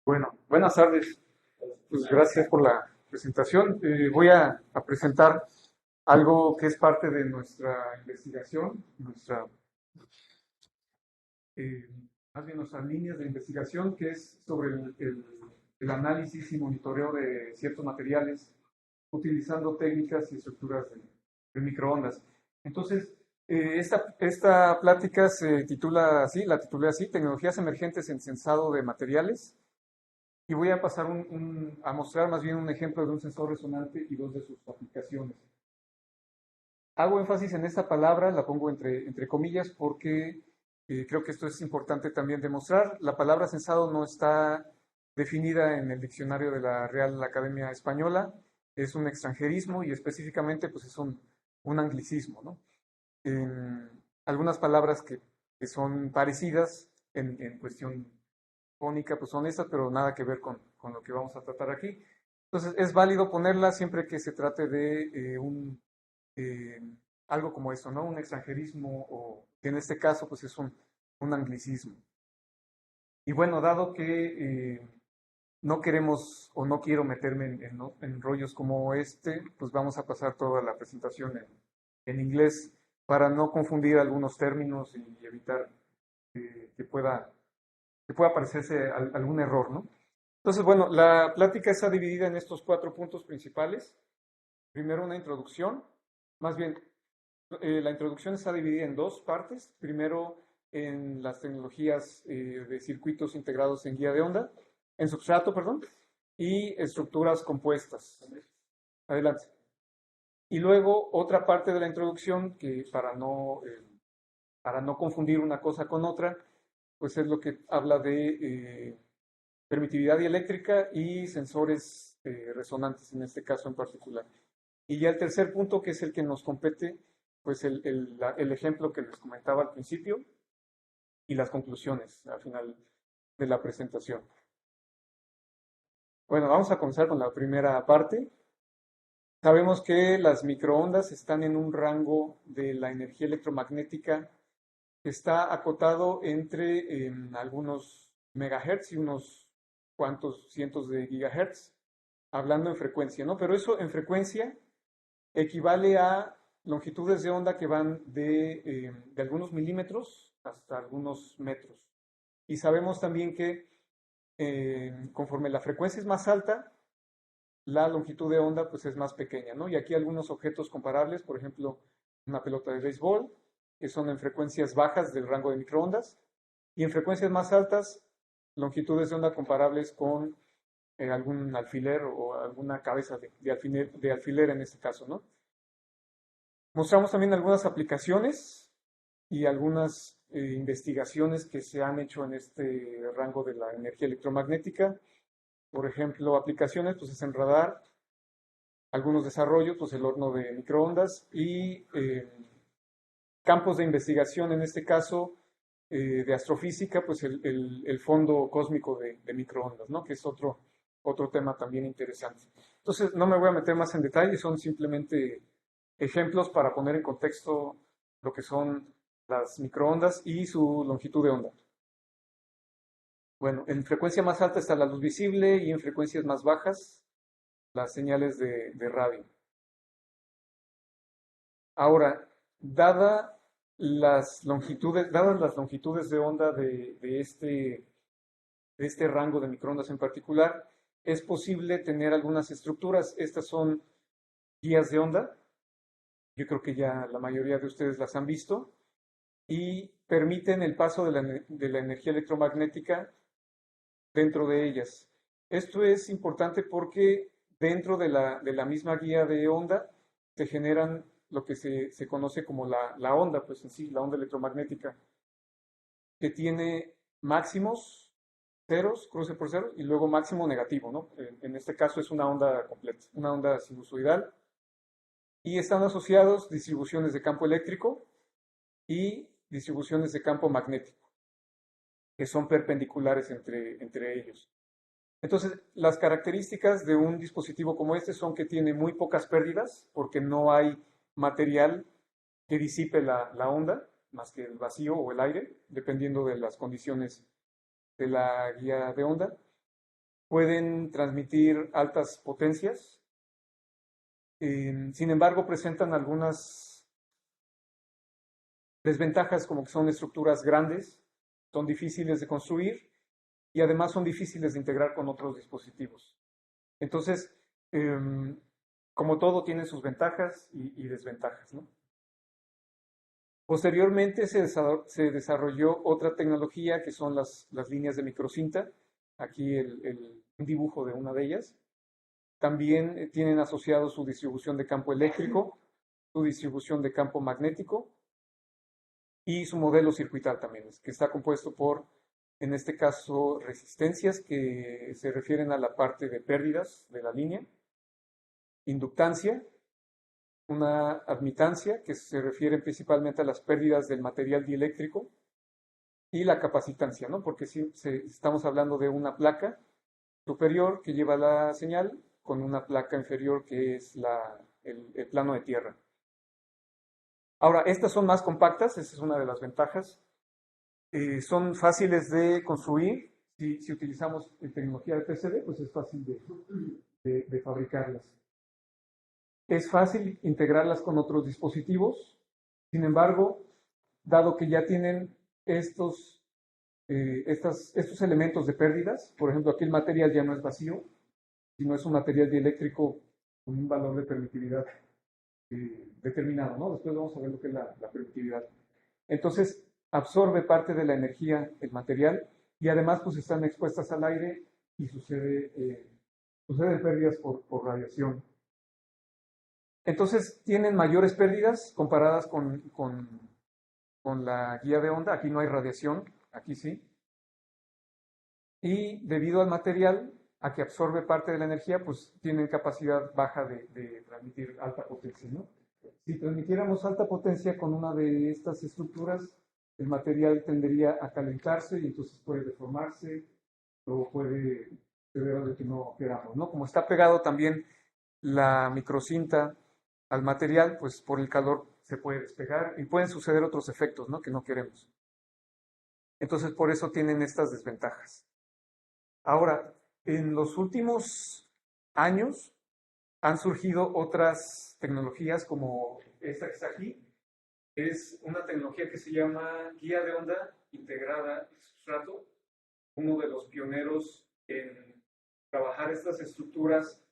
Bueno, buenas tardes. Pues gracias por la presentación. Voy a presentar algo que es parte de nuestra investigación, eh, más bien nuestras líneas de investigación, que es sobre el análisis y monitoreo de ciertos materiales utilizando técnicas y estructuras de microondas. Entonces, esta plática se titula así, la titulé así, Tecnologías emergentes en sensado de materiales. Y voy a pasar a mostrar más bien un ejemplo de un sensor resonante y dos de sus aplicaciones. Hago énfasis en esta palabra, la pongo entre comillas porque creo que esto es importante también demostrar. La palabra sensado no está definida en el diccionario de la Real Academia Española, es un extranjerismo y específicamente pues es un anglicismo, ¿no? Algunas palabras que son parecidas en cuestión fónica, pues son estas, pero nada que ver con lo que vamos a tratar aquí. Entonces, es válido ponerla siempre que se trate de eh, algo como esto, ¿no? Un extranjerismo o que en este caso, pues es un anglicismo. Y bueno, dado que no queremos o no quiero meterme en rollos como este, pues vamos a pasar toda la presentación en inglés para no confundir algunos términos y evitar que pueda parecerse algún error, ¿no? Entonces, bueno, la plática está dividida en estos cuatro puntos principales. Primero, una introducción. Más bien, la introducción está dividida en dos partes. Primero, en las tecnologías de circuitos integrados en guía de onda, en substrato, perdón, y estructuras compuestas. Adelante. Y luego, otra parte de la introducción, que para no confundir una cosa con otra, pues es lo que habla de permitividad dieléctrica y sensores resonantes, en este caso en particular. Y ya el tercer punto, que es el que nos compete, pues el ejemplo que les comentaba al principio y las conclusiones al final de la presentación. Bueno, vamos a comenzar con la primera parte. Sabemos que las microondas están en un rango de la energía electromagnética que está acotado entre algunos megahertz y unos cuantos cientos de gigahertz, hablando en frecuencia, ¿no? Pero eso en frecuencia equivale a longitudes de onda que van de algunos milímetros hasta algunos metros. Y sabemos también que conforme la frecuencia es más alta, la longitud de onda pues es más pequeña, ¿no? Y aquí algunos objetos comparables, por ejemplo, una pelota de béisbol, que son en frecuencias bajas del rango de microondas, y en frecuencias más altas, longitudes de onda comparables con algún alfiler o alguna cabeza de alfiler en este caso, ¿no? Mostramos también algunas aplicaciones y algunas investigaciones que se han hecho en este rango de la energía electromagnética. Por ejemplo, aplicaciones, pues es en radar, algunos desarrollos, pues el horno de microondas y campos de investigación, en este caso de astrofísica, pues el fondo cósmico de microondas, ¿no? Que es otro tema también interesante. Entonces, no me voy a meter más en detalle, son simplemente ejemplos para poner en contexto lo que son las microondas y su longitud de onda. Bueno, en frecuencia más alta está la luz visible y en frecuencias más bajas las señales de radio. Ahora, dadas las longitudes de onda de este rango de microondas en particular, es posible tener algunas estructuras. Estas son guías de onda. Yo creo que ya la mayoría de ustedes las han visto y permiten el paso de la energía electromagnética dentro de ellas. Esto es importante porque dentro de la misma guía de onda se generan lo que se conoce como la onda, pues en sí, la onda electromagnética, que tiene máximos ceros, cruce por cero, y luego máximo negativo, ¿no? En este caso es una onda completa, una onda sinusoidal, y están asociados distribuciones de campo eléctrico y distribuciones de campo magnético, que son perpendiculares entre ellos. Entonces, las características de un dispositivo como este son que tiene muy pocas pérdidas, porque no hay material que disipe la onda, más que el vacío o el aire, dependiendo de las condiciones de la guía de onda. pueden transmitir altas potencias, sin embargo presentan algunas desventajas como que son estructuras grandes, son difíciles de construir y además son difíciles de integrar con otros dispositivos. Entonces, como todo, tiene sus ventajas y desventajas, ¿no? Posteriormente se desarrolló otra tecnología que son las líneas de microcinta. Aquí un dibujo de una de ellas. También tienen asociado su distribución de campo eléctrico, su distribución de campo magnético y su modelo circuital también, que está compuesto por, en este caso, resistencias que se refieren a la parte de pérdidas de la línea, inductancia, una admitancia que se refiere principalmente a las pérdidas del material dieléctrico y la capacitancia, ¿no? Porque si estamos hablando de una placa superior que lleva la señal con una placa inferior que es el plano de tierra. Ahora, estas son más compactas, esa es una de las ventajas. Son fáciles de construir. Si utilizamos tecnología de PCB, pues es fácil de fabricarlas. Es fácil integrarlas con otros dispositivos. Sin embargo, dado que ya tienen estos elementos de pérdidas, por ejemplo, aquí el material ya no es vacío, sino es un material dieléctrico con un valor de permitividad determinado, ¿no? Después vamos a ver lo que es la permitividad. Entonces, absorbe parte de la energía el material y además pues están expuestas al aire y suceden pérdidas por radiación. Entonces, tienen mayores pérdidas comparadas con la guía de onda. Aquí no hay radiación, aquí sí. Y debido al material, a que absorbe parte de la energía, pues tienen capacidad baja de transmitir alta potencia, ¿no? Si transmitiéramos alta potencia con una de estas estructuras, el material tendería a calentarse y entonces puede deformarse o puede suceder algo que no queramos, ¿no? Como está pegado también la microcinta al material, pues por el calor se puede despegar y pueden suceder otros efectos, ¿no? Que no queremos. Entonces, por eso tienen estas desventajas. Ahora, en los últimos años han surgido otras tecnologías como esta que está aquí. Es una tecnología que se llama guía de onda integrada en sustrato. Uno de los pioneros en trabajar estas estructuras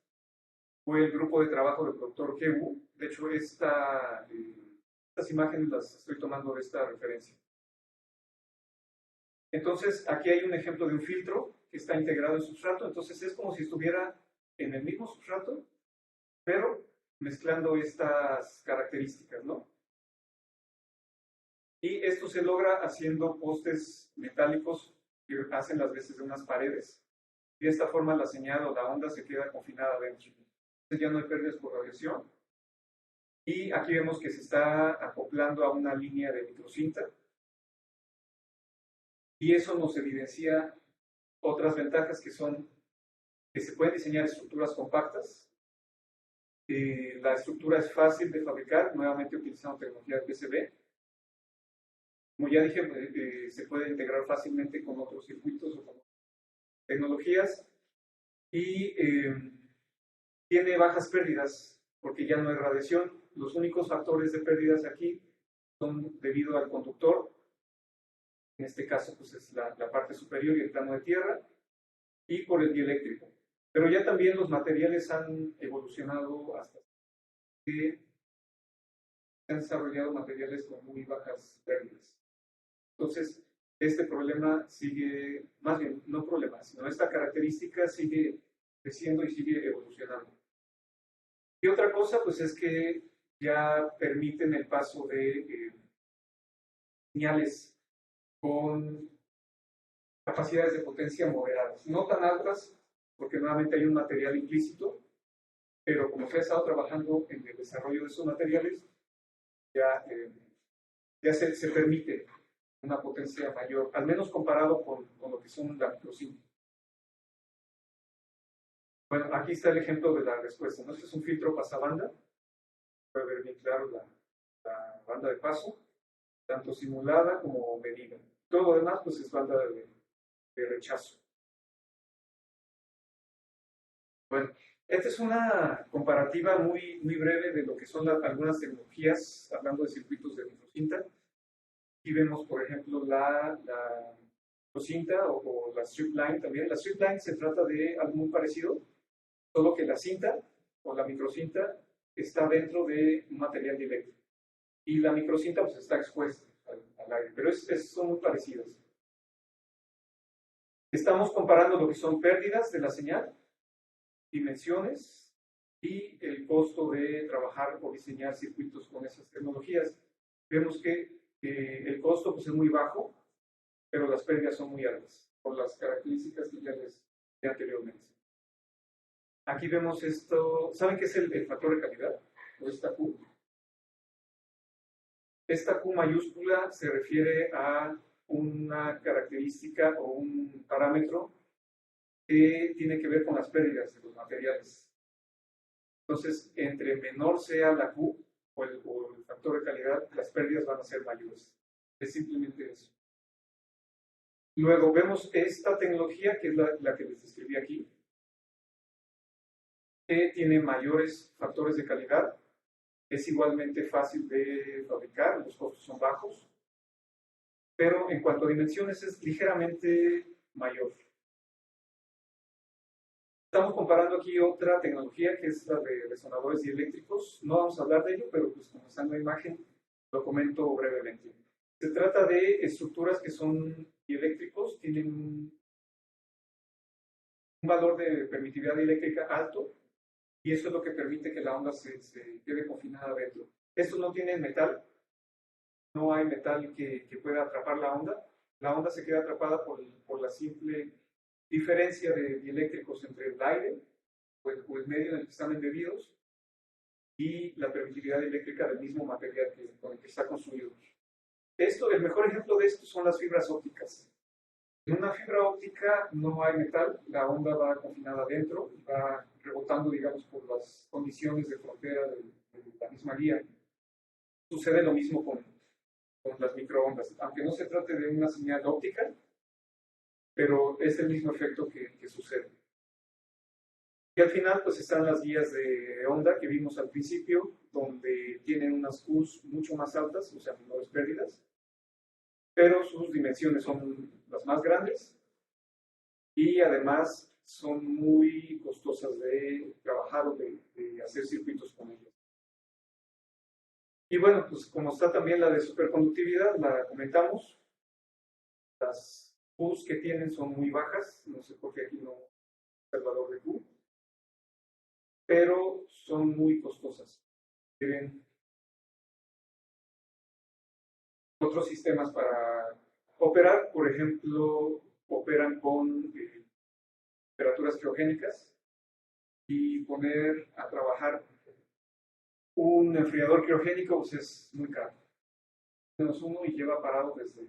fue el grupo de trabajo del doctor Kewu. De hecho, estas imágenes las estoy tomando de esta referencia. Entonces, aquí hay un ejemplo de un filtro que está integrado en sustrato. Entonces, es como si estuviera en el mismo sustrato, pero mezclando estas características, ¿no? Y esto se logra haciendo postes metálicos que hacen las veces de unas paredes. Y de esta forma la señal o la onda se queda confinada dentro. Entonces ya no hay pérdidas por radiación. Y aquí vemos que se está acoplando a una línea de microcinta. Y eso nos evidencia otras ventajas que son que se pueden diseñar estructuras compactas. La estructura es fácil de fabricar, nuevamente utilizando tecnología de PCB. Como ya dije, se puede integrar fácilmente con otros circuitos o con tecnologías y tiene bajas pérdidas porque ya no hay radiación. Los únicos factores de pérdidas aquí son debido al conductor, en este caso pues es la parte superior y el plano de tierra, y por el dieléctrico. Pero ya también los materiales han evolucionado hasta que se han desarrollado materiales con muy bajas pérdidas. Entonces, este problema sigue, más bien, no problema, sino esta característica sigue creciendo y sigue evolucionando. Y otra cosa, pues es que ya permiten el paso de señales con capacidades de potencia moderadas, no tan altas, porque nuevamente hay un material implícito, pero como se ha estado trabajando en el desarrollo de esos materiales, ya se permite una potencia mayor, al menos comparado con lo que son la microcinta. Bueno, aquí está el ejemplo de la respuesta, ¿no? Este es un filtro pasabanda, puede ver bien claro la banda de paso, tanto simulada como medida. Todo lo demás, pues es banda de rechazo. Bueno, esta es una comparativa muy breve de lo que son algunas tecnologías, hablando de circuitos de microcinta. Aquí vemos, por ejemplo, la microcinta o la strip line también. La strip line se trata de algo muy parecido, solo que la cinta o la microcinta está dentro de un material dieléctrico. Y la microcinta pues está expuesta al aire, pero son muy parecidas. Estamos comparando lo que son pérdidas de la señal, dimensiones y el costo de trabajar o diseñar circuitos con esas tecnologías. Vemos que el costo pues, es muy bajo, pero las pérdidas son muy altas por las características que ya les di anteriormente. Aquí vemos esto. ¿Saben qué es el factor de calidad? O esta Q. Esta Q mayúscula se refiere a una característica o un parámetro que tiene que ver con las pérdidas de los materiales. Entonces, entre menor sea la Q o el factor de calidad, las pérdidas van a ser mayores. Es simplemente eso. Luego vemos esta tecnología, que es la que les describí aquí, que tiene mayores factores de calidad, es igualmente fácil de fabricar, los costos son bajos, pero en cuanto a dimensiones es ligeramente mayor. Estamos comparando aquí otra tecnología que es la de resonadores dieléctricos. No vamos a hablar de ello, pero pues como está en la imagen, lo comento brevemente. Se trata de estructuras que son dieléctricos, tienen un valor de permitividad eléctrica alto y eso es lo que permite que la onda se quede confinada adentro. Estos no tienen metal, no hay metal que pueda atrapar la onda se queda atrapada por la simple diferencia de dieléctricos entre el aire o el medio en el que están embebidos y la permitividad eléctrica del mismo material con el que está construido. El mejor ejemplo de esto son las fibras ópticas. En una fibra óptica no hay metal, la onda va confinada adentro, va rebotando, digamos, por las condiciones de frontera de la misma guía. Sucede lo mismo con las microondas, aunque no se trate de una señal óptica, pero es el mismo efecto que sucede. Y al final, pues están las guías de onda que vimos al principio, donde tienen unas Qs mucho más altas, o sea, menores pérdidas, pero sus dimensiones son las más grandes y además son muy costosas de trabajar o de hacer circuitos con ellas. Y bueno, pues como está también la de superconductividad, la comentamos, las Qs que tienen son muy bajas, no sé por qué aquí no es el valor de Q, pero son muy costosas. Tienen otros sistemas para operar, por ejemplo, operan con temperaturas criogénicas y poner a trabajar un enfriador criogénico pues es muy caro. Menos uno y lleva parado desde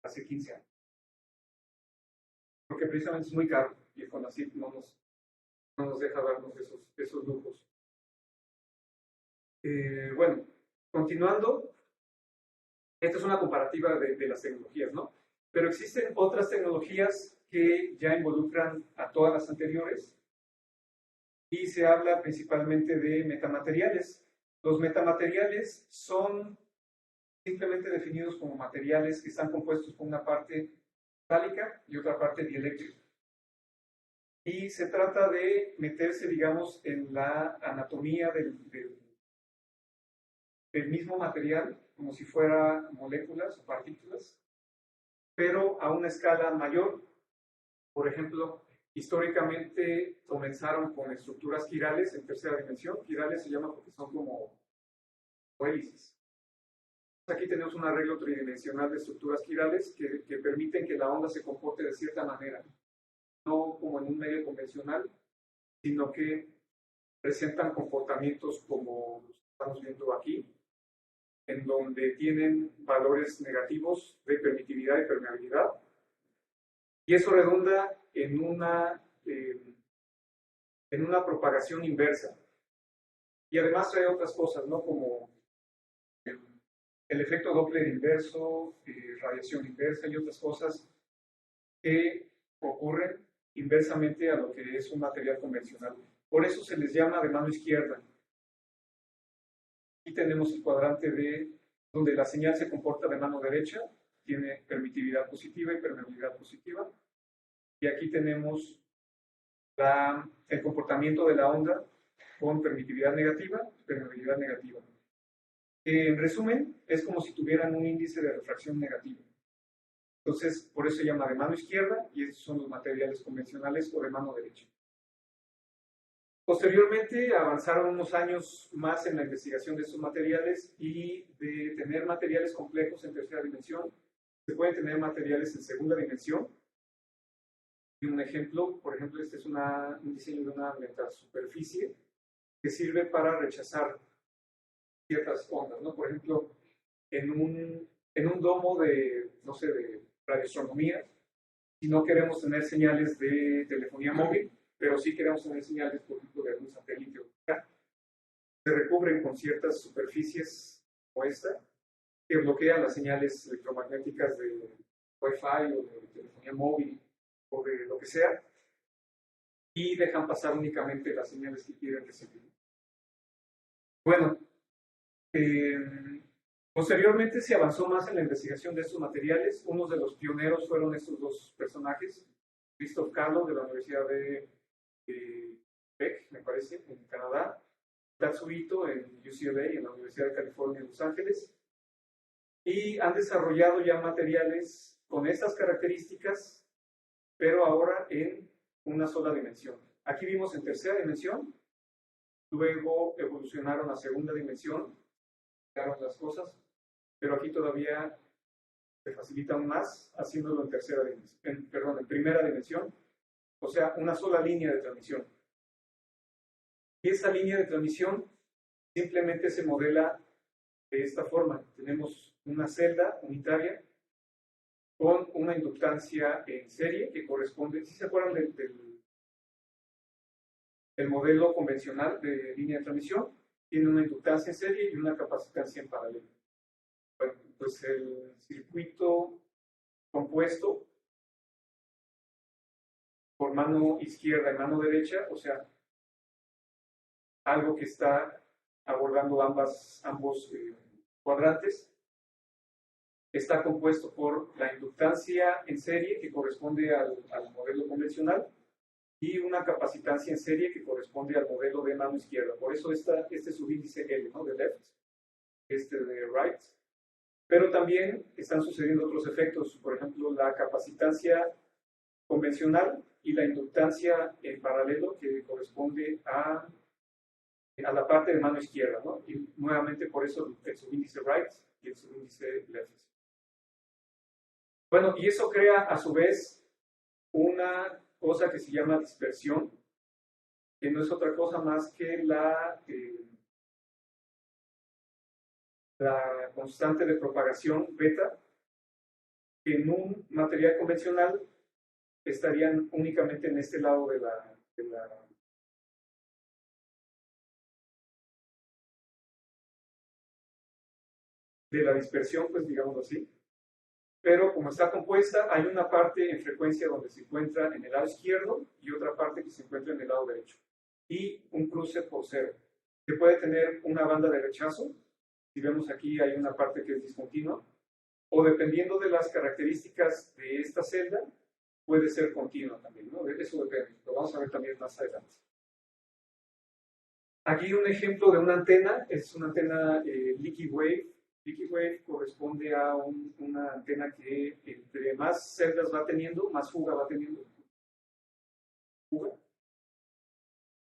hace 15 años. Porque precisamente es muy caro y el CONACYT no nos deja darnos esos lujos. Bueno, continuando, esta es una comparativa de las tecnologías, ¿no? Pero existen otras tecnologías que ya involucran a todas las anteriores y se habla principalmente de metamateriales. Los metamateriales son simplemente definidos como materiales que están compuestos por una parte metálica y otra parte dieléctrica. Y se trata de meterse, digamos, en la anatomía del mismo material, como si fuera moléculas o partículas, pero a una escala mayor. Por ejemplo, históricamente comenzaron con estructuras quirales en tercera dimensión. Quirales se llama porque son como hélices. Aquí tenemos un arreglo tridimensional de estructuras quirales que permiten que la onda se comporte de cierta manera, no como en un medio convencional, sino que presentan comportamientos como los que estamos viendo aquí, en donde tienen valores negativos de permitividad y permeabilidad, y eso redunda en una propagación inversa. Y además trae otras cosas, ¿no? Como el efecto Doppler inverso, radiación inversa y otras cosas que ocurren inversamente a lo que es un material convencional. Por eso se les llama de mano izquierda. Aquí tenemos el cuadrante donde la señal se comporta de mano derecha, tiene permitividad positiva y permeabilidad positiva. Y aquí tenemos el comportamiento de la onda con permitividad negativa y permeabilidad negativa. En resumen, es como si tuvieran un índice de refracción negativo. Entonces, por eso se llama de mano izquierda, y estos son los materiales convencionales, o de mano derecha. Posteriormente avanzaron unos años más en la investigación de estos materiales, y de tener materiales complejos en tercera dimensión, se pueden tener materiales en segunda dimensión. Y un ejemplo, por ejemplo, este es un diseño de una metasuperficie que sirve para rechazar ciertas ondas, ¿no? Por ejemplo, en un domo de, no sé, de radioastronomía, si no queremos tener señales de telefonía móvil, pero sí queremos tener señales, por ejemplo, de algún satélite o se recubren con ciertas superficies como esta, que bloquean las señales electromagnéticas de Wi-Fi o de telefonía móvil o de lo que sea, y dejan pasar únicamente las señales que quieren recibir. Bueno, posteriormente se avanzó más en la investigación de estos materiales. Unos de los pioneros fueron estos dos personajes, Christoph Carlo de la Universidad de Beck, me parece, en Canadá, Tatsuo Ito en UCLA, en la Universidad de California en Los Ángeles, y han desarrollado ya materiales con estas características, pero ahora en una sola dimensión. Aquí vimos en tercera dimensión, luego evolucionaron a segunda dimensión, cambiaron las cosas, pero aquí todavía se facilita aún más haciéndolo en tercera dimensión, en primera dimensión, o sea, una sola línea de transmisión. Y esa línea de transmisión simplemente se modela de esta forma. Tenemos una celda unitaria con una inductancia en serie que corresponde, si se acuerdan del modelo convencional de línea de transmisión, tiene una inductancia en serie y una capacitancia en paralelo. Bueno, pues el circuito compuesto por mano izquierda y mano derecha, o sea, algo que está abordando ambos cuadrantes, está compuesto por la inductancia en serie, que corresponde al modelo convencional, y una capacitancia en serie que corresponde al modelo de mano izquierda. Por eso este subíndice L, ¿no? De left, este de right. Pero también están sucediendo otros efectos, por ejemplo, la capacitancia convencional y la inductancia en paralelo, que corresponde a la parte de mano izquierda, ¿no? Y nuevamente por eso el subíndice right y el subíndice left. Bueno, y eso crea a su vez una cosa que se llama dispersión, que no es otra cosa más que la constante de propagación beta, que en un material convencional estarían únicamente en este lado de la dispersión, pues digámoslo así. Pero como está compuesta, hay una parte en frecuencia donde se encuentra en el lado izquierdo y otra parte que se encuentra en el lado derecho. Y un cruce por cero. Se puede tener una banda de rechazo. Si vemos aquí hay una parte que es discontinua. O dependiendo de las características de esta celda, puede ser continua también, ¿no? Eso depende. Lo vamos a ver también más adelante. Aquí un ejemplo de una antena. Es una antena Leaky Wave. Leaky Wave corresponde a una antena que entre más celdas va teniendo, más fuga va teniendo.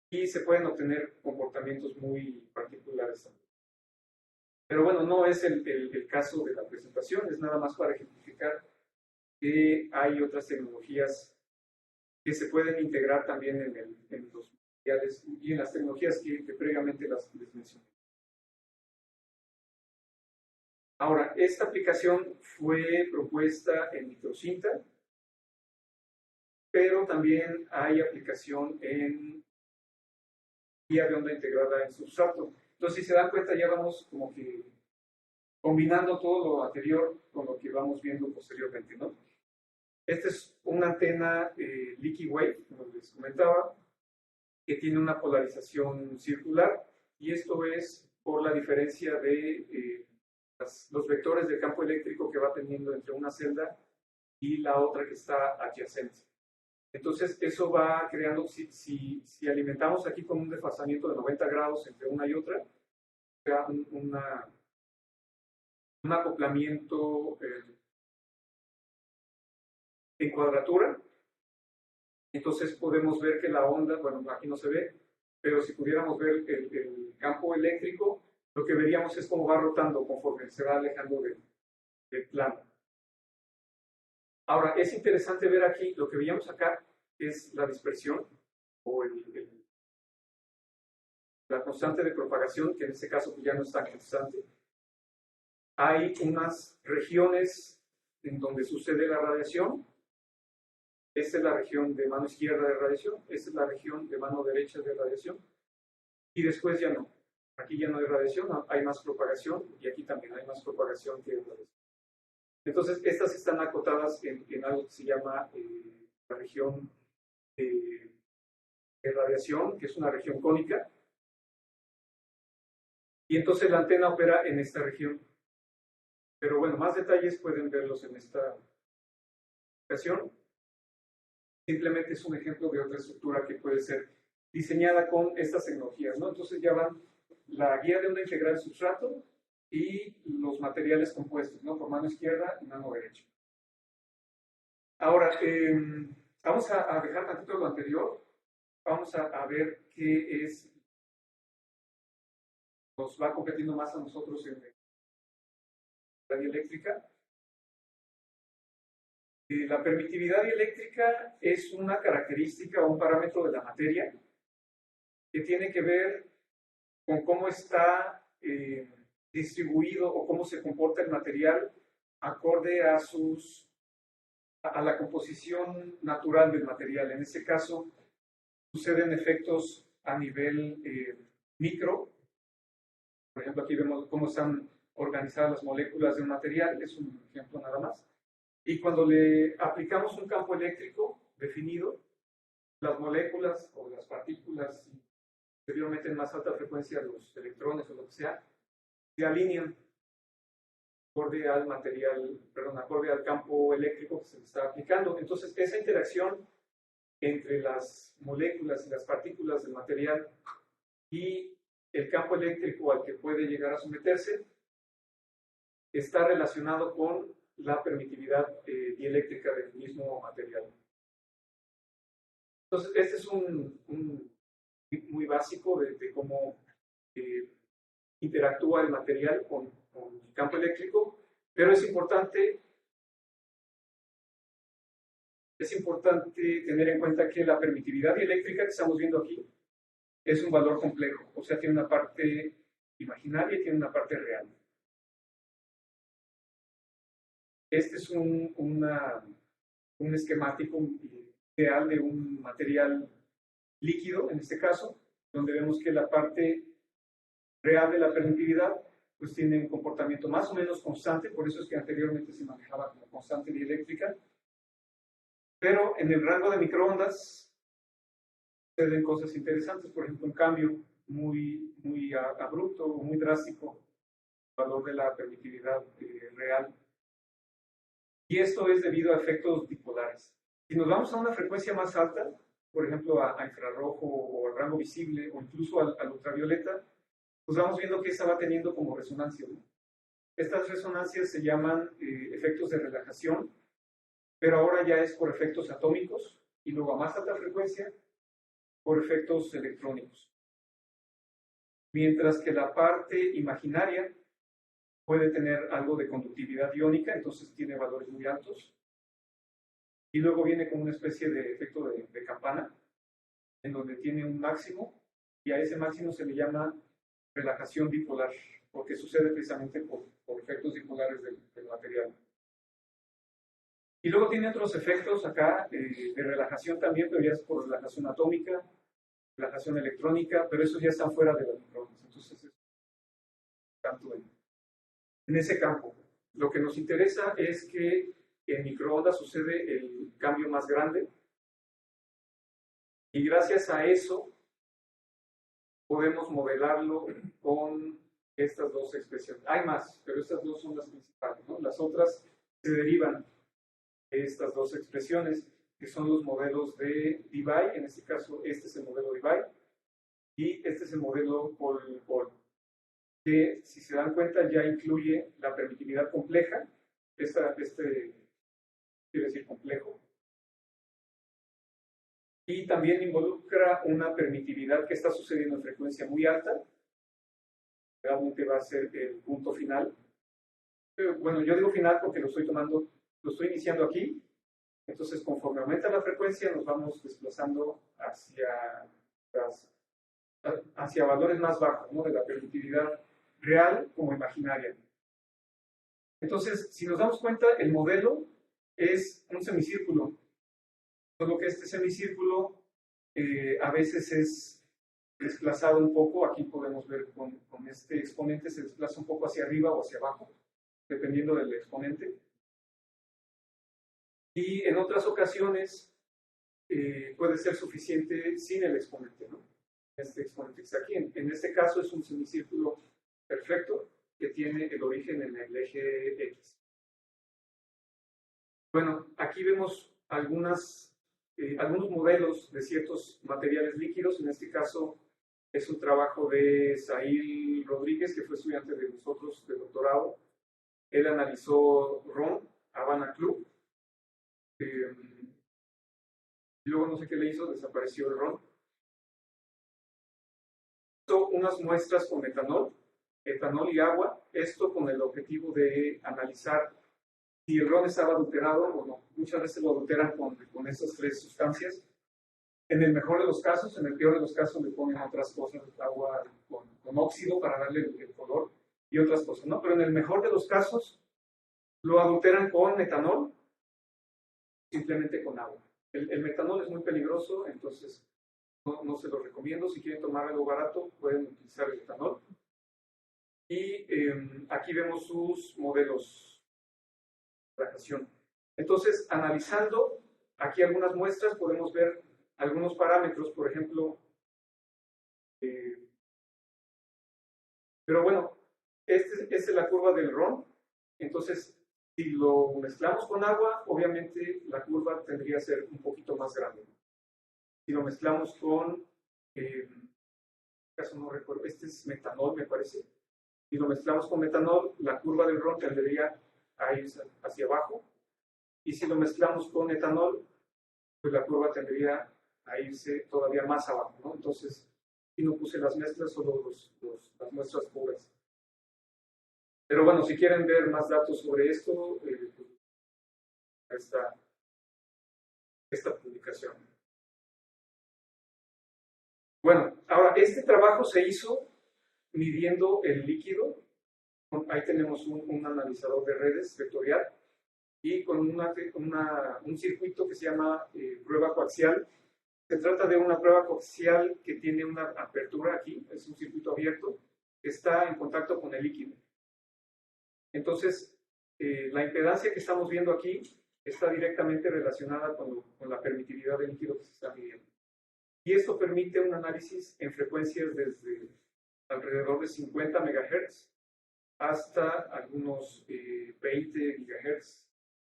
Y se pueden obtener comportamientos muy particulares también. Pero bueno, no es el caso de la presentación, es nada más para ejemplificar que hay otras tecnologías que se pueden integrar también en los materiales y en las tecnologías que previamente les mencioné. Ahora, esta aplicación fue propuesta en microcinta, pero también hay aplicación en vía de onda integrada en substrato. Entonces, si se dan cuenta, ya vamos como que combinando todo lo anterior con lo que vamos viendo posteriormente, ¿no? Esta es una antena leaky wave, como les comentaba, que tiene una polarización circular, y esto es por la diferencia de los vectores de campo eléctrico que va teniendo entre una celda y la otra que está adyacente. Entonces, eso va creando, si alimentamos aquí con un desfasamiento de 90 grados entre una y otra, crea un acoplamiento en cuadratura. Entonces podemos ver que la onda, bueno, aquí no se ve, pero si pudiéramos ver el campo eléctrico, lo que veríamos es cómo va rotando conforme se va alejando del plano. Ahora, es interesante ver aquí, lo que veíamos acá es la dispersión o la constante de propagación, que en este caso pues ya no es tan constante. Hay unas regiones en donde sucede la radiación. Esta es la región de mano izquierda de radiación, esta es la región de mano derecha de radiación, y después ya no. Aquí ya no hay radiación, hay más propagación, y aquí también hay más propagación que radiación. Entonces, estas están acotadas en algo que se llama la región de radiación, que es una región cónica, y entonces la antena opera en esta región. Pero bueno, más detalles pueden verlos en esta ocasión. Simplemente es un ejemplo de otra estructura que puede ser diseñada con estas tecnologías, ¿no? Entonces ya van la guía de onda integral substrato y los materiales compuestos, ¿no? Por mano izquierda y mano derecha. Ahora, vamos a dejar tantito lo anterior. Vamos a ver qué es, nos va competiendo más a nosotros en la dieléctrica. La permitividad dieléctrica es una característica o un parámetro de la materia que tiene que ver con cómo está distribuido o cómo se comporta el material acorde a la composición natural del material. En este caso, suceden efectos a nivel micro. Por ejemplo, aquí vemos cómo están organizadas las moléculas de un material, es un ejemplo nada más. Y cuando le aplicamos un campo eléctrico definido, las moléculas o las partículas, posteriormente en más alta frecuencia los electrones o lo que sea, se alinean acorde al material, perdón, acorde al campo eléctrico que se le está aplicando. Entonces, esa interacción entre las moléculas y las partículas del material y el campo eléctrico al que puede llegar a someterse está relacionado con la permitividad dieléctrica del mismo material. Entonces, este es un muy básico de cómo interactúa el material con el campo eléctrico, pero es importante tener en cuenta que la permitividad dieléctrica que estamos viendo aquí es un valor complejo, o sea, tiene una parte imaginaria y tiene una parte real. Este es un esquemático ideal de un material líquido, en este caso, donde vemos que la parte real de la permitividad pues tiene un comportamiento más o menos constante, por eso es que anteriormente se manejaba como constante dieléctrica, pero en el rango de microondas suceden cosas interesantes, por ejemplo, un cambio muy abrupto o muy drástico del valor de la permitividad real. Y esto es debido a efectos dipolares. Si nos vamos a una frecuencia más alta, por ejemplo a infrarrojo o al rango visible o incluso al ultravioleta, pues vamos viendo que esa va teniendo como resonancia, ¿no? Estas resonancias se llaman efectos de relajación, pero ahora ya es por efectos atómicos y luego a más alta frecuencia por efectos electrónicos. Mientras que la parte imaginaria puede tener algo de conductividad iónica, entonces tiene valores muy altos. Y luego viene con una especie de efecto de campana, en donde tiene un máximo, y a ese máximo se le llama relajación bipolar, porque sucede precisamente por efectos bipolares del material. Y luego tiene otros efectos acá de relajación también, pero ya es por relajación atómica, relajación electrónica, pero esos ya están fuera de las microondas. Entonces, es tanto en ese campo. Lo que nos interesa es que en microondas sucede el cambio más grande, Y gracias a eso podemos modelarlo con estas dos expresiones. Hay más, pero estas dos son las principales, ¿no? Las otras se derivan de estas dos expresiones, que son los modelos de Debye. En este caso, este es el modelo Debye y este es el modelo Paul, que, si se dan cuenta, ya incluye la permitividad compleja. Este quiere decir complejo. Y también involucra una permitividad que está sucediendo en frecuencia muy alta. Realmente va a ser el punto final. Bueno, yo digo final porque lo estoy iniciando aquí. Entonces, conforme aumenta la frecuencia, nos vamos desplazando hacia valores más bajos, ¿no? De la permitividad real como imaginaria. Entonces, si nos damos cuenta, el modelo es un semicírculo, solo que este semicírculo a veces es desplazado un poco. Aquí podemos ver con este exponente se desplaza un poco hacia arriba o hacia abajo, dependiendo del exponente. Y en otras ocasiones puede ser suficiente sin el exponente, ¿no? Este exponente que está aquí. En este caso es un semicírculo perfecto que tiene el origen en el eje X. Bueno, aquí vemos algunos modelos de ciertos materiales líquidos. En este caso es un trabajo de Sahil Rodríguez, que fue estudiante de nosotros de doctorado. Él analizó ron, Havana Club. Luego no sé qué le hizo, desapareció el ron. Hizo unas muestras con etanol y agua, esto con el objetivo de analizar si el ron estaba adulterado o no. Muchas veces lo adulteran con estas tres sustancias. En el mejor de los casos, en el peor de los casos le ponen otras cosas, agua con óxido para darle el color y otras cosas, ¿no? Pero en el mejor de los casos lo adulteran con etanol, simplemente con agua. El metanol es muy peligroso, entonces no se lo recomiendo. Si quieren tomar algo barato, pueden utilizar el etanol. Y aquí vemos sus modelos de radiación. Entonces, analizando aquí algunas muestras, podemos ver algunos parámetros, por ejemplo, pero bueno, esta es la curva del ron. Entonces, si lo mezclamos con agua, obviamente la curva tendría que ser un poquito más grande. Si lo mezclamos con, en este caso no recuerdo, este es metanol, me parece. Si lo mezclamos con metanol, la curva del ron tendría a ir hacia abajo. Y si lo mezclamos con etanol, pues la curva tendría a irse todavía más abajo, ¿no? Entonces, si no puse las mezclas, solo las muestras puras. Pero bueno, si quieren ver más datos sobre esto, esta publicación. Bueno, ahora, este trabajo se hizo midiendo el líquido. Ahí tenemos un analizador de redes vectorial y con un circuito que se llama prueba coaxial. Se trata de una prueba coaxial que tiene una apertura aquí, es un circuito abierto, que está en contacto con el líquido. Entonces, la impedancia que estamos viendo aquí está directamente relacionada con la permitividad del líquido que se está midiendo. Y esto permite un análisis en frecuencias desde alrededor de 50 MHz hasta algunos 20 GHz,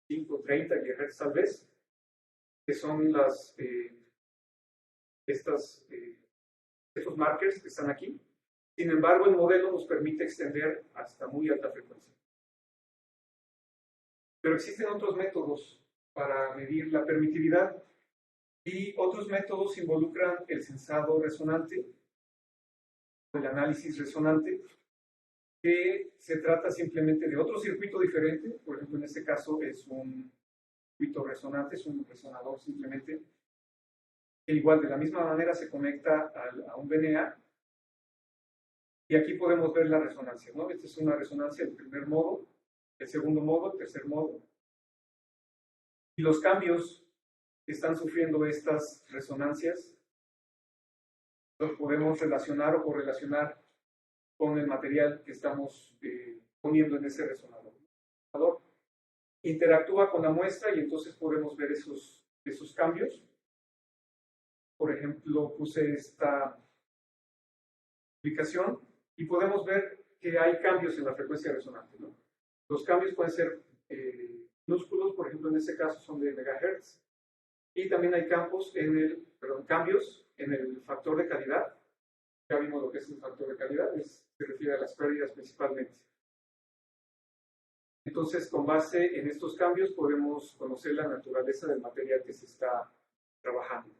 5, 30 GHz tal vez, que son estos markers que están aquí. Sin embargo, el modelo nos permite extender hasta muy alta frecuencia. Pero existen otros métodos para medir la permitividad y otros métodos involucran el sensado resonante, el análisis resonante, que se trata simplemente de otro circuito diferente. Por ejemplo, en este caso es un circuito resonante, es un resonador simplemente, que igual de la misma manera se conecta a un VNA. Y aquí podemos ver la resonancia, ¿no? Esta es una resonancia del primer modo, el segundo modo, el tercer modo. Y los cambios que están sufriendo estas resonancias los podemos relacionar o correlacionar con el material que estamos poniendo en ese resonador. Interactúa con la muestra y entonces podemos ver esos cambios. Por ejemplo, puse esta aplicación y podemos ver que hay cambios en la frecuencia resonante, ¿no? Los cambios pueden ser minúsculos, por ejemplo, en este caso son de megahertz, y también hay cambios en el factor de calidad. Ya vimos lo que es el factor de calidad, se refiere a las pérdidas principalmente. Entonces, con base en estos cambios, podemos conocer la naturaleza del material que se está trabajando.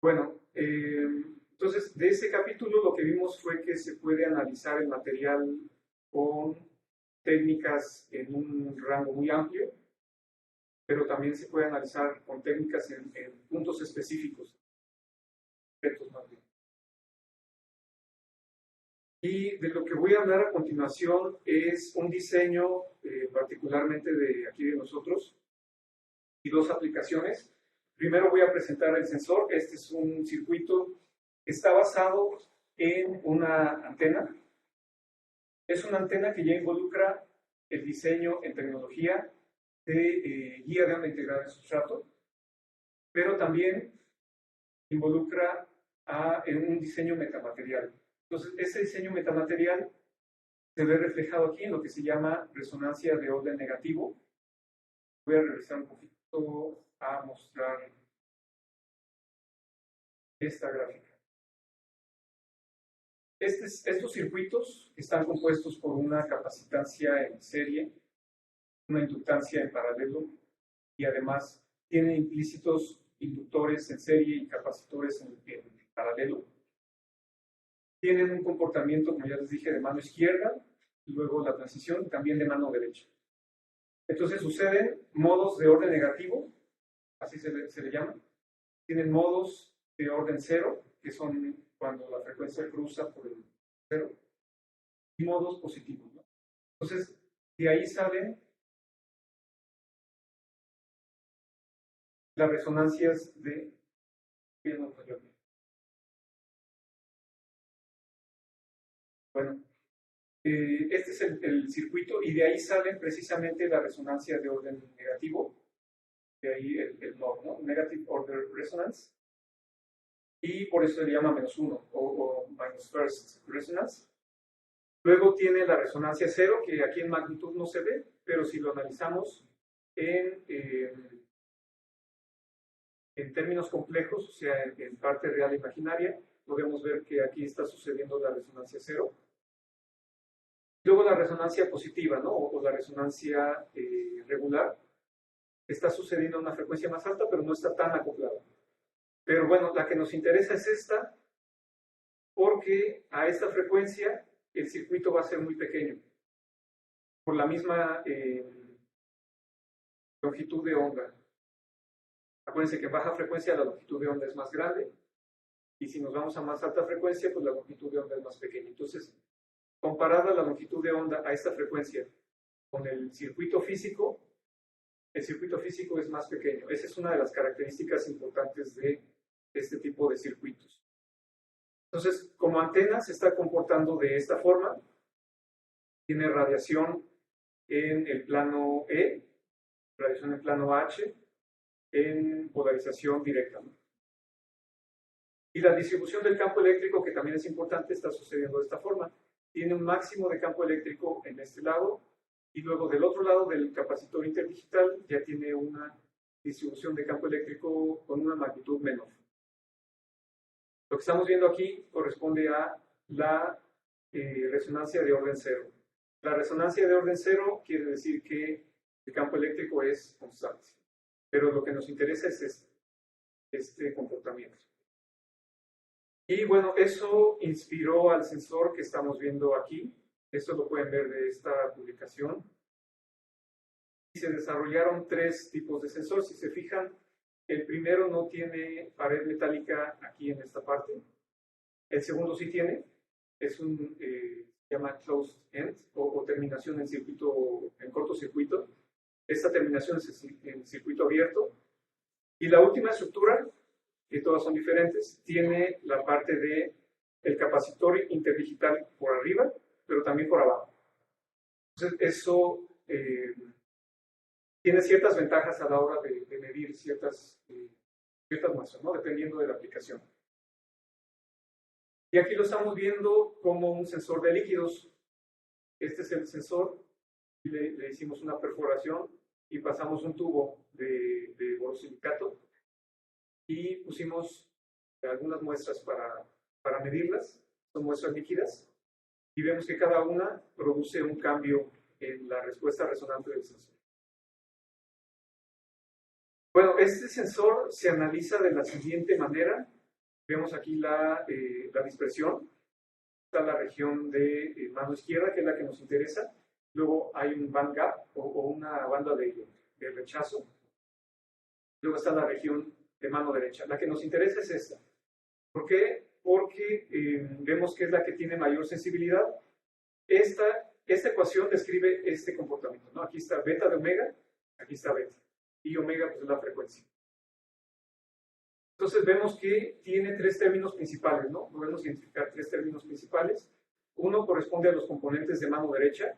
Bueno, entonces, de ese capítulo lo que vimos fue que se puede analizar el material con técnicas en un rango muy amplio, pero también se puede analizar con técnicas en puntos específicos. Y de lo que voy a hablar a continuación es un diseño particularmente de aquí de nosotros y dos aplicaciones. Primero voy a presentar el sensor. Este es un circuito que está basado en una antena. Es una antena que ya involucra el diseño en tecnología de guía de onda integrada en sustrato, pero también involucra en un diseño metamaterial. Entonces, ese diseño metamaterial se ve reflejado aquí en lo que se llama resonancia de orden negativo. Voy a regresar un poquito a mostrar esta gráfica. Estos circuitos están compuestos por una capacitancia en serie, una inductancia en paralelo y además tienen implícitos inductores en serie y capacitores en paralelo. Tienen un comportamiento, como ya les dije, de mano izquierda, y luego la transición también de mano derecha. Entonces suceden modos de orden negativo, así se le llama. Tienen modos de orden cero, que son cuando la frecuencia cruza por el cero, y modos positivos, ¿no? Entonces, de ahí salen las resonancias de... Bueno, este es el circuito y de ahí salen precisamente la resonancia de orden negativo, de ahí el NOR, ¿no? Negative Order Resonance, y por eso se le llama -1 o minus first resonance. Luego tiene la resonancia cero, que aquí en magnitud no se ve, pero si lo analizamos en términos complejos, o sea, en parte real e imaginaria, podemos ver que aquí está sucediendo la resonancia cero. Luego la resonancia positiva, ¿no? O la resonancia regular, está sucediendo a una frecuencia más alta, pero no está tan acoplada. Pero bueno, la que nos interesa es esta, porque a esta frecuencia el circuito va a ser muy pequeño, por la misma longitud de onda. Acuérdense que en baja frecuencia la longitud de onda es más grande, y si nos vamos a más alta frecuencia, pues la longitud de onda es más pequeña. Entonces, comparada la longitud de onda a esta frecuencia con el circuito físico es más pequeño. Esa es una de las características importantes de este tipo de circuitos. Entonces, como antena se está comportando de esta forma. Tiene radiación en el plano E, radiación en el plano H, en polarización directa, ¿no? Y la distribución del campo eléctrico, que también es importante, está sucediendo de esta forma. Tiene un máximo de campo eléctrico en este lado, y luego del otro lado del capacitor interdigital ya tiene una distribución de campo eléctrico con una magnitud menor. Lo que estamos viendo aquí corresponde a la resonancia de orden cero. La resonancia de orden cero quiere decir que el campo eléctrico es constante, pero lo que nos interesa es este comportamiento. Y bueno, eso inspiró al sensor que estamos viendo aquí. Esto lo pueden ver de esta publicación. Y se desarrollaron 3 tipos de sensor. Si se fijan, el primero no tiene pared metálica aquí en esta parte. El segundo sí tiene. Es un, se llama closed end o terminación en circuito, en cortocircuito. Esta terminación es en circuito abierto. Y la última estructura, que todas son diferentes, tiene la parte de el capacitor interdigital por arriba, pero también por abajo. Entonces, eso tiene ciertas ventajas a la hora de medir ciertas ciertas muestras, ¿no? Dependiendo de la aplicación. Y aquí lo estamos viendo como un sensor de líquidos. Este es el sensor, y le hicimos una perforación y pasamos un tubo de borosilicato y pusimos algunas muestras para medirlas, son muestras líquidas, y vemos que cada una produce un cambio en la respuesta resonante del sensor. Bueno, este sensor se analiza de la siguiente manera. Vemos aquí la dispersión. Está la región de mano izquierda, que es la que nos interesa. Luego hay un band gap o una banda de rechazo. Luego está la región de mano derecha. La que nos interesa es esta. ¿Por qué? Porque vemos que es la que tiene mayor sensibilidad. Esta ecuación describe este comportamiento, ¿no? Aquí está beta de omega, aquí está beta. Y omega pues, es la frecuencia. Entonces vemos que tiene tres términos principales, ¿no? Podemos identificar tres términos principales. Uno corresponde a los componentes de mano derecha,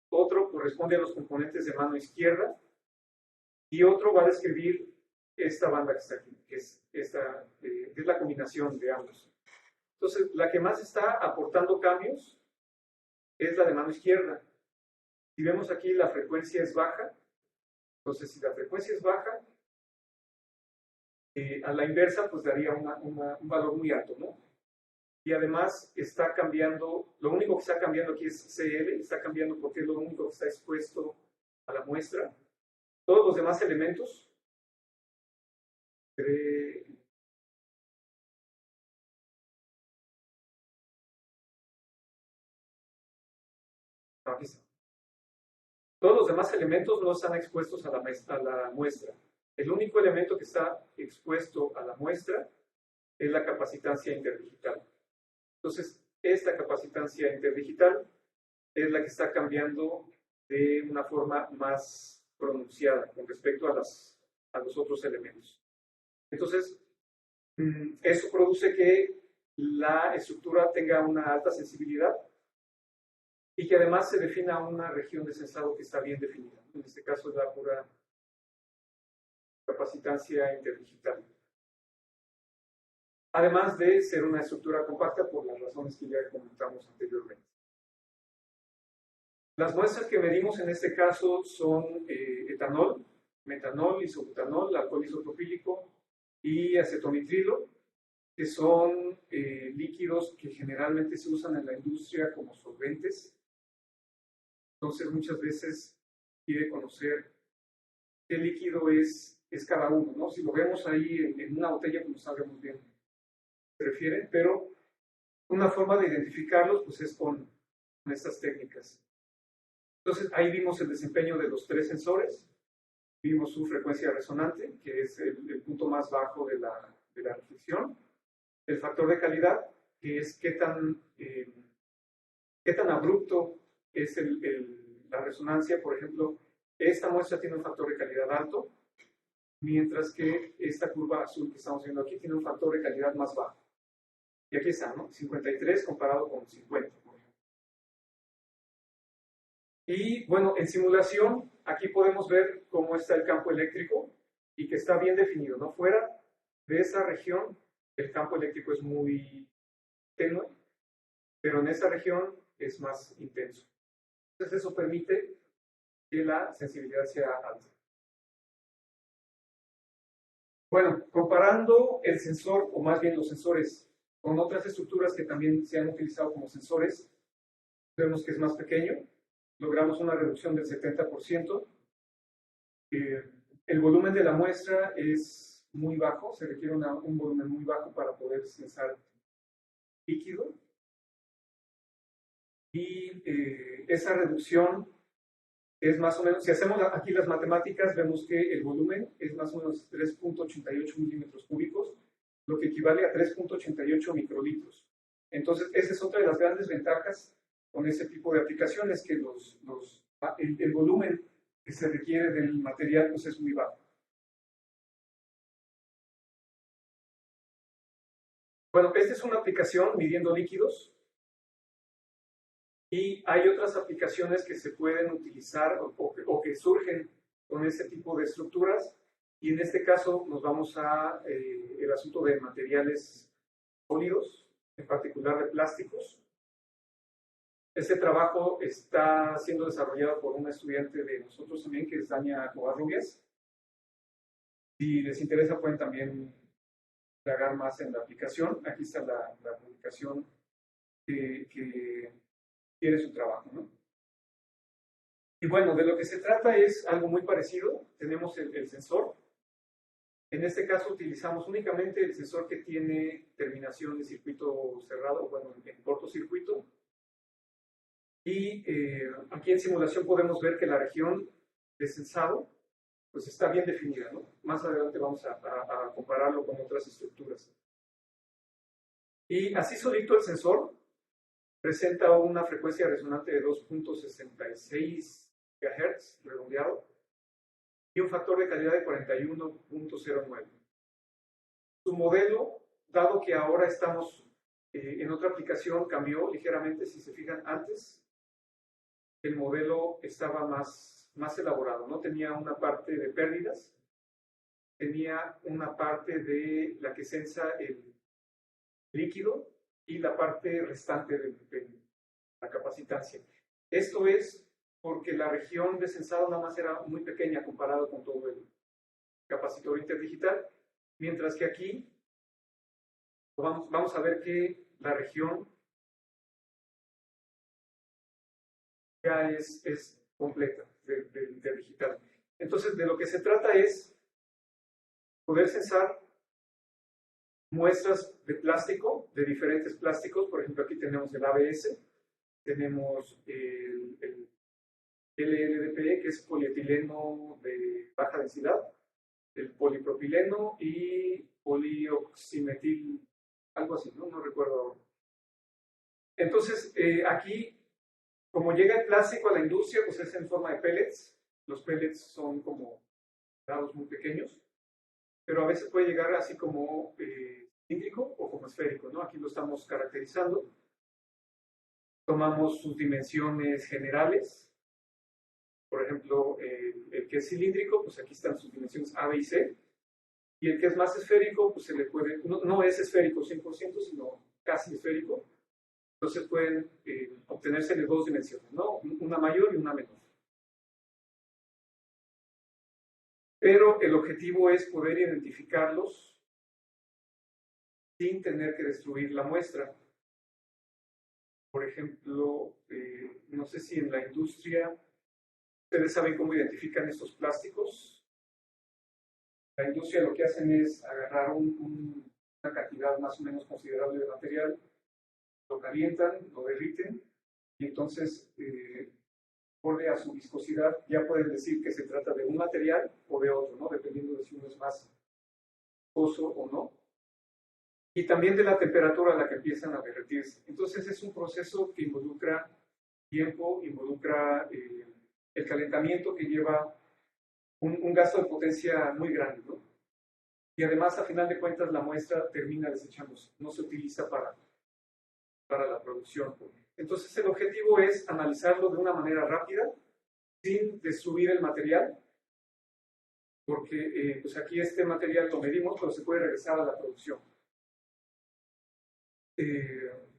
otro corresponde a los componentes de mano izquierda, y otro va a describir esta banda que está aquí, que es la combinación de ambos. Entonces, la que más está aportando cambios es la de mano izquierda. Si vemos aquí, la frecuencia es baja. Entonces, si la frecuencia es baja, a la inversa, pues daría un valor muy alto, ¿no? Y además está cambiando, lo único que está cambiando aquí es CL, está cambiando porque es lo único que está expuesto a la muestra. Todos los demás elementos, aquí está. Todos los demás elementos no están expuestos a la muestra. El único elemento que está expuesto a la muestra es la capacitancia interdigital. Entonces, esta capacitancia interdigital es la que está cambiando de una forma más pronunciada con respecto a los otros elementos. Entonces, eso produce que la estructura tenga una alta sensibilidad y que además se defina una región de sensado que está bien definida. En este caso es la pura capacitancia interdigital. Además de ser una estructura compacta por las razones que ya comentamos anteriormente. Las muestras que medimos en este caso son etanol, metanol, isobutanol, alcohol isopropílico y acetonitrilo, que son líquidos que generalmente se usan en la industria como solventes. Entonces, muchas veces quiere conocer qué líquido es cada uno, ¿no? Si lo vemos ahí en una botella, pues no sabemos bien se refiere, pero una forma de identificarlos pues es con estas técnicas. Entonces, ahí vimos el desempeño de los tres sensores, vimos su frecuencia resonante, que es el punto más bajo de la reflexión, el factor de calidad, que es qué tan abrupto es la resonancia. Por ejemplo, esta muestra tiene un factor de calidad alto, mientras que esta curva azul que estamos viendo aquí tiene un factor de calidad más bajo. Y aquí está, ¿no? 53 comparado con 50. Y bueno, en simulación, aquí podemos ver cómo está el campo eléctrico y que está bien definido, ¿no? Fuera de esa región, el campo eléctrico es muy tenue, pero en esa región es más intenso. Entonces eso permite que la sensibilidad sea alta. Bueno, comparando el sensor, o más bien los sensores, con otras estructuras que también se han utilizado como sensores, vemos que es más pequeño, logramos una reducción del 70%. El volumen de la muestra es muy bajo, se requiere un volumen muy bajo para poder sensar líquido. Y esa reducción es más o menos, si hacemos aquí las matemáticas, vemos que el volumen es más o menos 3.88 milímetros cúbicos, lo que equivale a 3.88 microlitros. Entonces, esa es otra de las grandes ventajas con ese tipo de aplicaciones, que el volumen que se requiere del material pues, es muy bajo. Bueno, esta es una aplicación midiendo líquidos. Y hay otras aplicaciones que se pueden utilizar o que surgen con este tipo de estructuras, Y en este caso nos vamos a el asunto de materiales sólidos, en particular de plásticos. Este trabajo está siendo desarrollado por una estudiante de nosotros también, que es Dania Covarrubias. Si les interesa, pueden también indagar más en la aplicación. Aquí está la publicación que tiene su trabajo, ¿no? Y bueno, de lo que se trata es algo muy parecido. Tenemos el sensor. En este caso utilizamos únicamente el sensor que tiene terminación de circuito cerrado, bueno, en cortocircuito. Y aquí en simulación podemos ver que la región de sensado pues está bien definida, ¿no? Más adelante vamos a compararlo con otras estructuras. Y así solito el sensor presenta una frecuencia resonante de 2.66 GHz, redondeado, y un factor de calidad de 41.09. Su modelo, dado que ahora estamos en otra aplicación, cambió ligeramente. Si se fijan, antes el modelo estaba más elaborado, ¿no? Tenía una parte de pérdidas, tenía una parte de la que sensa el líquido y la parte restante de la capacitancia. Esto es porque la región de sensado nada más era muy pequeña comparado con todo el capacitor interdigital, mientras que aquí vamos a ver que la región ya es completa del interdigital. Entonces, de lo que se trata es poder sensar muestras de plástico, de diferentes plásticos. Por ejemplo, aquí tenemos el ABS, tenemos el LLDPE, que es polietileno de baja densidad, el polipropileno y polioximetil, algo así, no recuerdo ahora. Entonces, aquí, como llega el plástico a la industria, pues es en forma de pellets. Los pellets son como grados muy pequeños, pero a veces puede llegar así como cilíndrico o como esférico, ¿no? Aquí lo estamos caracterizando. Tomamos sus dimensiones generales. Por ejemplo, el que es cilíndrico, pues aquí están sus dimensiones A, B y C. Y el que es más esférico, pues se le puede, no es esférico 100%, sino casi esférico. Entonces pueden obtenerse de dos dimensiones, ¿no? Una mayor y una menor. Pero el objetivo es poder identificarlos sin tener que destruir la muestra. Por ejemplo, no sé si en la industria ustedes saben cómo identifican estos plásticos. La industria lo que hacen es agarrar una cantidad más o menos considerable de material, lo calientan, lo derriten, y entonces, acorde a su viscosidad, ya pueden decir que se trata de un material o de otro, ¿no? Dependiendo de si uno es más viscoso o no. Y también de la temperatura a la que empiezan a derretirse. Entonces es un proceso que involucra tiempo, involucra el calentamiento, que lleva un gasto de potencia muy grande, ¿no? Y además, a final de cuentas, la muestra termina desechándose, no se utiliza para la producción. Entonces el objetivo es analizarlo de una manera rápida, sin destruir el material, porque pues aquí este material lo medimos, pero se puede regresar a la producción. Pero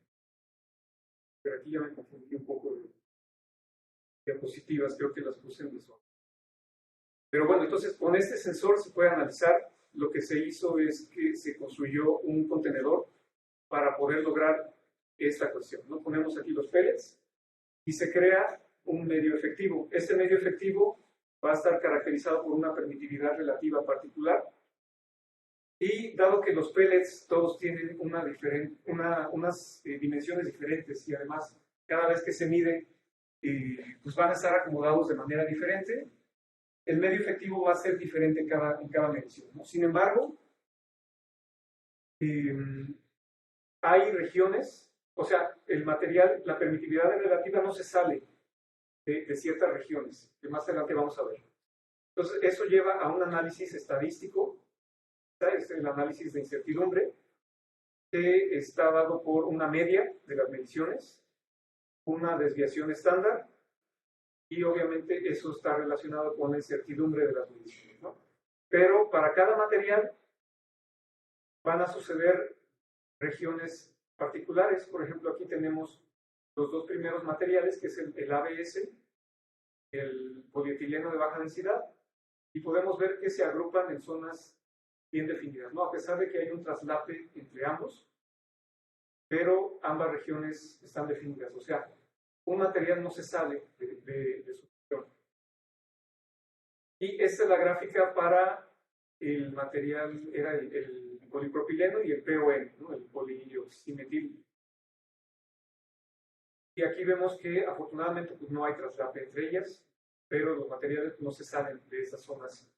aquí ya me confundí un poco de diapositivas, creo que las puse en desorden. Pero bueno, entonces con este sensor se puede analizar. Lo que se hizo es que se construyó un contenedor para poder lograr esta cuestión, ¿no? Ponemos aquí los pellets y se crea un medio efectivo. Este medio efectivo va a estar caracterizado por una permitividad relativa particular, y dado que los pellets todos tienen unas dimensiones diferentes, y además cada vez que se mide pues van a estar acomodados de manera diferente, el medio efectivo va a ser diferente en cada medición, ¿no? Sin embargo, hay regiones, o sea, el material, la permitividad relativa no se sale de ciertas regiones, que más adelante vamos a ver. Entonces, eso lleva a un análisis estadístico, es el análisis de incertidumbre, que está dado por una media de las mediciones, una desviación estándar, y obviamente eso está relacionado con la incertidumbre de las mediciones, ¿no? pero para cada material van a suceder regiones particulares. Por ejemplo, aquí tenemos los dos primeros materiales, que es el ABS, el polietileno de baja densidad, y podemos ver que se agrupan en zonas bien definidas, ¿no? A pesar de que hay un traslape entre ambos, pero ambas regiones están definidas. O sea, un material no se sale de su región. Y esta es la gráfica para el material, era el polipropileno y el POM, ¿no? El polioximetil. Y aquí vemos que afortunadamente pues, no hay traslape entre ellas, pero los materiales no se salen de estas zonas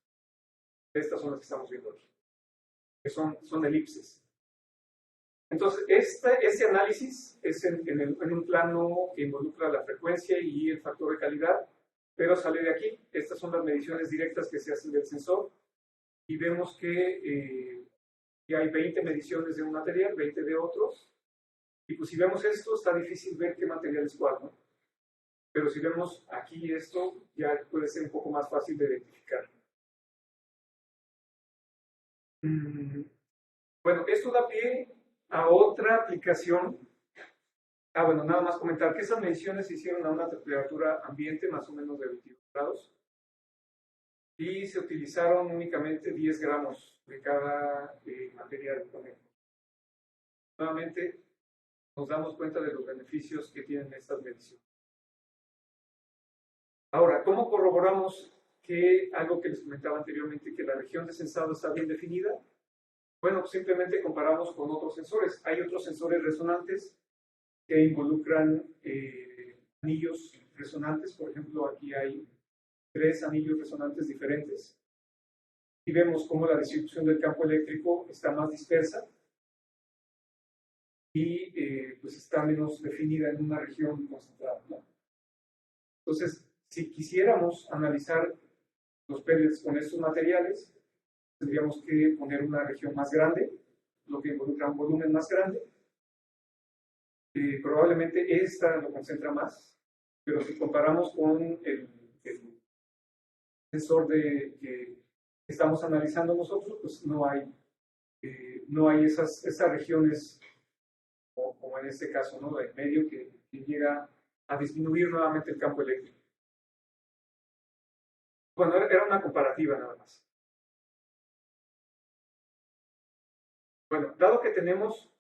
que estamos viendo aquí, que son elipses. Entonces, este análisis es en un plano que involucra la frecuencia y el factor de calidad, pero sale de aquí. Estas son las mediciones directas que se hacen del sensor y vemos que hay 20 mediciones de un material, 20 de otros, y pues si vemos esto, está difícil ver qué material es cuál, ¿no? Pero si vemos aquí esto, ya puede ser un poco más fácil de identificar. Bueno, esto da pie a otra aplicación. Bueno, nada más comentar que esas mediciones se hicieron a una temperatura ambiente más o menos de 22 grados y se utilizaron únicamente 10 gramos de cada material. Nuevamente, nos damos cuenta de los beneficios que tienen estas mediciones. Ahora, ¿cómo corroboramos que algo que les comentaba anteriormente, que la región de sensado está bien definida? Bueno, pues simplemente comparamos con otros sensores. Hay otros sensores resonantes que involucran anillos resonantes. Por ejemplo, aquí hay 3 anillos resonantes diferentes. Y vemos cómo la distribución del campo eléctrico está más dispersa y pues está menos definida en una región concentrada, ¿no? Entonces, si quisiéramos analizar los pellets con estos materiales, tendríamos que poner una región más grande, lo que involucra un volumen más grande. Probablemente esta lo concentra más, pero si comparamos con el sensor que estamos analizando nosotros, pues no hay esas regiones, como en este caso, ¿no? En medio que llega a disminuir nuevamente el campo eléctrico. Bueno, era una comparativa nada más. Bueno, dado que tenemos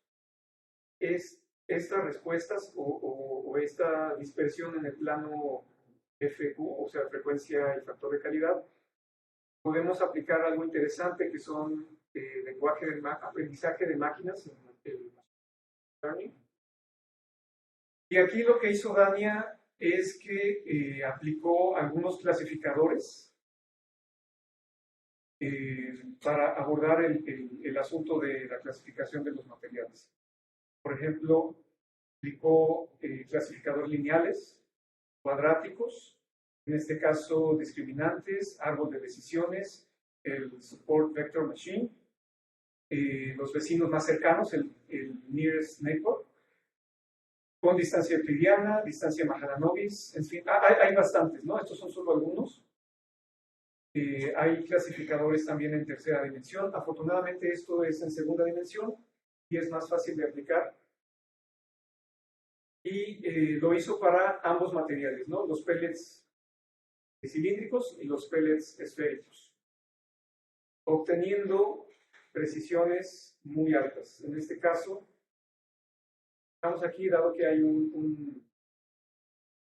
estas respuestas o esta dispersión en el plano FQ, o sea, frecuencia y factor de calidad, podemos aplicar algo interesante que son lenguaje de aprendizaje de máquinas, el learning. Y aquí lo que hizo Dania es que aplicó algunos clasificadores para abordar el asunto de la clasificación de los materiales. Por ejemplo, aplicó clasificadores lineales, cuadráticos, en este caso discriminantes, árbol de decisiones, el support vector machine, los vecinos más cercanos, el nearest neighbor, con distancia euclidiana, distancia Mahalanobis, en fin, hay bastantes, ¿no? Estos son solo algunos. Hay clasificadores también en tercera dimensión. Afortunadamente esto es en segunda dimensión y es más fácil de aplicar. Y lo hizo para ambos materiales, ¿no? Los pellets cilíndricos y los pellets esféricos, obteniendo precisiones muy altas. En este caso, estamos aquí, dado que hay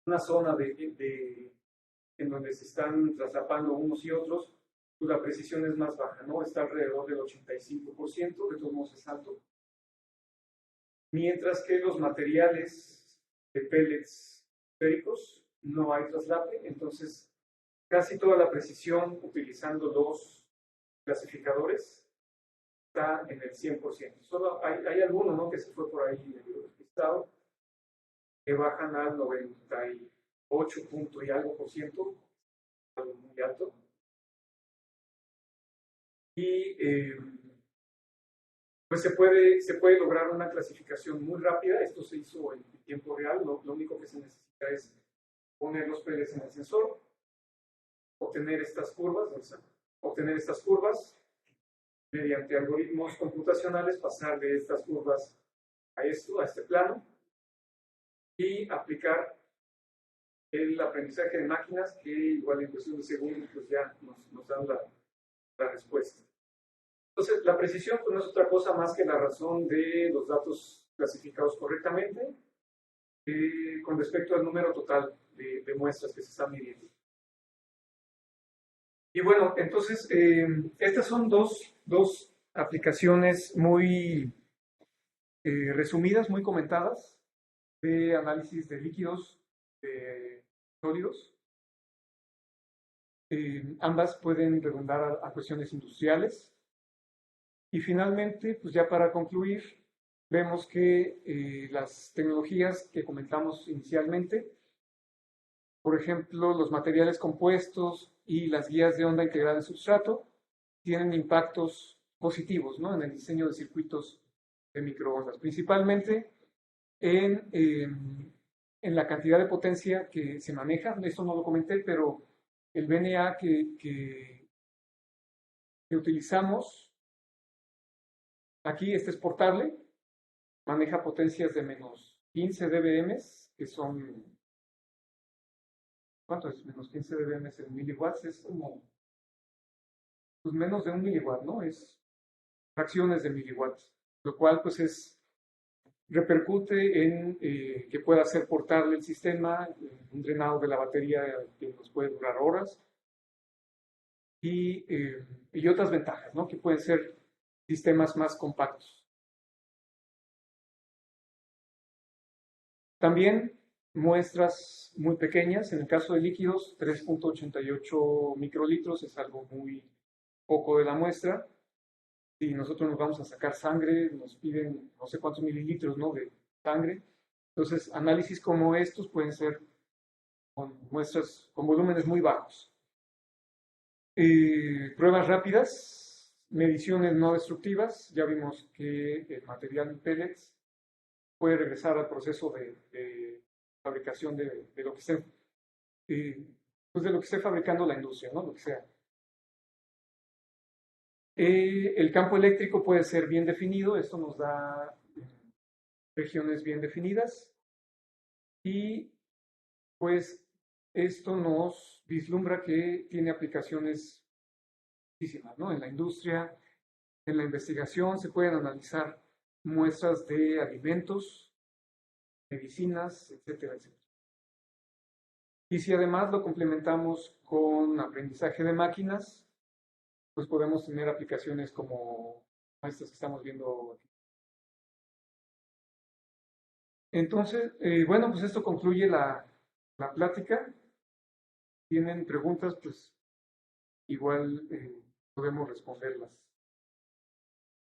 una zona en donde se están traslapando unos y otros, pues la precisión es más baja, ¿no? Está alrededor del 85%, de todos modos es alto. Mientras que los materiales de pellets esféricos no hay traslape, entonces casi toda la precisión utilizando los clasificadores está en el 100%. Solo hay alguno, ¿no?, que se fue por ahí medio despistado, que bajan al 98 punto y algo por ciento, algo muy alto. Y pues se puede lograr una clasificación muy rápida. Esto se hizo en tiempo real. Lo único que se necesita es poner los pellets en el sensor, obtener estas curvas, obtener estas curvas, mediante algoritmos computacionales, pasar de estas curvas a esto, a este plano, y aplicar el aprendizaje de máquinas, que igual en cuestión de segundos pues ya nos dan la respuesta. Entonces, la precisión pues, no es otra cosa más que la razón de los datos clasificados correctamente con respecto al número total de muestras que se están midiendo. Y bueno, entonces, estas son dos aplicaciones muy resumidas, muy comentadas, de análisis de líquidos, de sólidos. Ambas pueden redundar a cuestiones industriales. Y finalmente, pues ya para concluir, vemos que las tecnologías que comentamos inicialmente, por ejemplo, los materiales compuestos y las guías de onda integrada en substrato, tienen impactos positivos, ¿no?, en el diseño de circuitos de microondas, principalmente en la cantidad de potencia que se maneja. Esto no lo comenté, pero el VNA que utilizamos aquí, este es portable, maneja potencias de menos 15 dBm, que son, ¿cuánto es? Menos 15 dBm en miliwatts, es como pues menos de 1 miliwatt, ¿no? Es fracciones de miliwatts, lo cual pues repercute en que pueda ser portable el sistema, un drenado de la batería que nos puede durar horas, y otras ventajas, ¿no?, que pueden ser sistemas más compactos. También muestras muy pequeñas, en el caso de líquidos, 3.88 microlitros es algo muy poco de la muestra. Si nosotros nos vamos a sacar sangre, nos piden no sé cuántos mililitros, ¿no?, de sangre. Entonces, análisis como estos pueden ser con muestras con volúmenes muy bajos. Pruebas rápidas, mediciones no destructivas. Ya vimos que el material en pellets puede regresar al proceso de fabricación de lo que esté, pues de lo que esté fabricando la industria, ¿no?, lo que sea. El campo eléctrico puede ser bien definido, esto nos da regiones bien definidas, y pues esto nos vislumbra que tiene aplicaciones muchísimas, ¿no?, en la industria, en la investigación. Se pueden analizar muestras de alimentos, medicinas, etcétera, etcétera. Y si además lo complementamos con aprendizaje de máquinas, pues podemos tener aplicaciones como estas que estamos viendo aquí. Entonces, bueno, pues esto concluye la plática. ¿Tienen preguntas? Pues igual podemos responderlas.